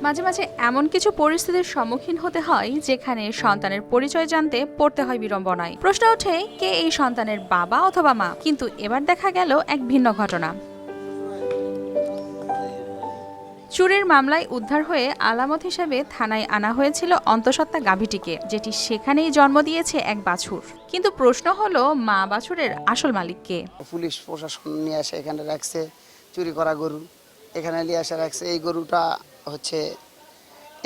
মাঝে মাঝে এমন কিছু পরিস্থিতির সম্মুখীন হতে হয় যেখানে সন্তানের পরিচয় জানতে পড়তে হয় বিড়ম্বনায়। প্রশ্ন ওঠে, কে এই সন্তানের বাবা অথবা মা? কিন্তু এবার দেখা গেল এক ভিন্ন ঘটনা। চুরির মামলায় উদ্ধার হয়ে আলামত হিসেবে থানায় আনা হয়েছিল অন্তঃসত্ত্বা গাভীটিকে, যেটি সেখানেই জন্ম দিয়েছে এক বাছুর। কিন্তু প্রশ্ন হলো, মা বাছুরের আসল মালিক কে? পুলিশ প্রশাসন নিয়ে এসে এখানে রাখছে চুরি করা গরু, এখানে নিয়ে এসে রাখছে। এই গরুটা হচ্ছে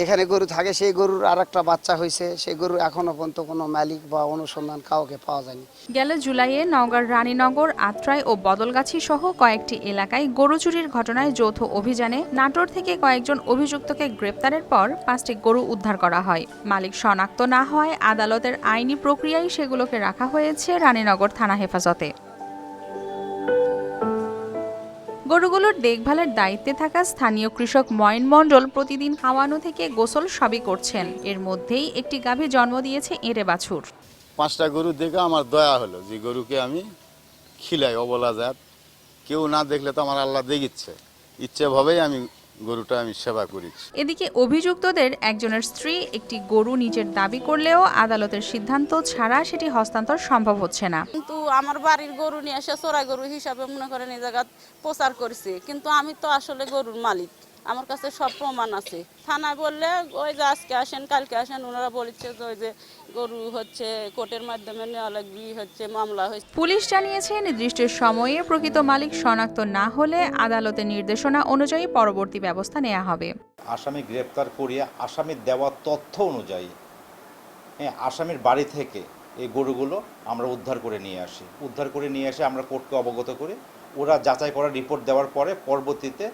এখানে গরু থাকে, সেই গরুর আর একটা বাচ্চা হয়েছে। সেই গরু এখনো পর্যন্ত কোনো মালিক বা অনুসন্ধান কাউকে পাওয়া যায়নি। গেল জুলাইয়ে নওগাঁর রানীনগর, আত্রাই ও বদলগাছি সহ কয়েকটি এলাকায় গরু চুরির ঘটনায় যৌথ অভিযানে নাটোর থেকে কয়েকজন অভিযুক্তকে গ্রেপ্তারের পর 5টি গরু উদ্ধার করা হয়। মালিক শনাক্ত না হওয়ায় আদালতের আইনি প্রক্রিয়ায় সেগুলোকে রাখা হয়েছে রানীনগর থানা হেফাজতে। গরুগুলোর দেখভালের দায়িত্বে থাকা স্থানীয় কৃষক ময়ন মণ্ডল প্রতিদিন খাওয়ানো থেকে গোসল সবই করছেন। এর মধ্যেই একটি গাভী জন্ম দিয়েছে এঁড়ে বাছুর। 5টা গরু দেখে আমার দয়া হলো যে গরুকে আমি খিলাই, অবলা জাত, কেউ না দেখলে তো আমার আল্লাহ দেখিচ্ছে, ইচ্ছেভাবেই আমি গরুটা সেবা করেছি। এদিকে অভিযুক্তদের একজনের স্ত্রী একটি গরু নিজের দাবি করলেও আদালতের সিদ্ধান্ত ছাড়া সেটি হস্তান্তর সম্ভব হচ্ছে না। কিন্তু আমার বাড়ির গরু নিয়ে এসে চোরাই গরু হিসাবে মনে করেন এই জায়গা প্রচার করছে, কিন্তু আমি তো আসলে গরুর মালিক, আমার কাছে সব প্রমাণ আছে। থানায় বললে ওই যে আজকে আসেন কালকে আসেন, ওনারা বলছে যে ওই যে গরু হচ্ছে কোর্টের মাধ্যমে নেওয়া লাগবে, হচ্ছে মামলা হয়েছে। পুলিশ জানিয়েছে, নির্দিষ্ট সময়ে প্রকৃত মালিক শনাক্ত না হলে আদালতের নির্দেশনা অনুযায়ী পরবর্তী ব্যবস্থা নেওয়া হবে। আসামি গ্রেপ্তার করিয়ে আসামির দেওয়া তথ্য অনুযায়ী আসামির বাড়ি থেকে এই গরুগুলো আমরা উদ্ধার করে নিয়ে এসে আমরা কোর্টকে অবগত করি। ওরা যাচাই করা রিপোর্ট দেওয়ার পরে পরবর্তীতে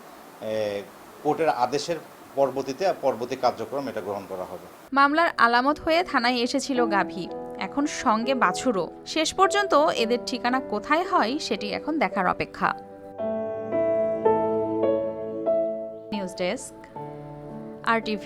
কোর্টের আদেশের পরবর্তী কার্যক্রম এটা গ্রহণ করা হবে। মামলার আলামত হয়ে থানায় এসেছিল গাভী, এখন সঙ্গে বাছুরও। শেষ পর্যন্ত এদের ঠিকানা কোথায় হয় সেটি এখন দেখার অপেক্ষা। News desk, RTV।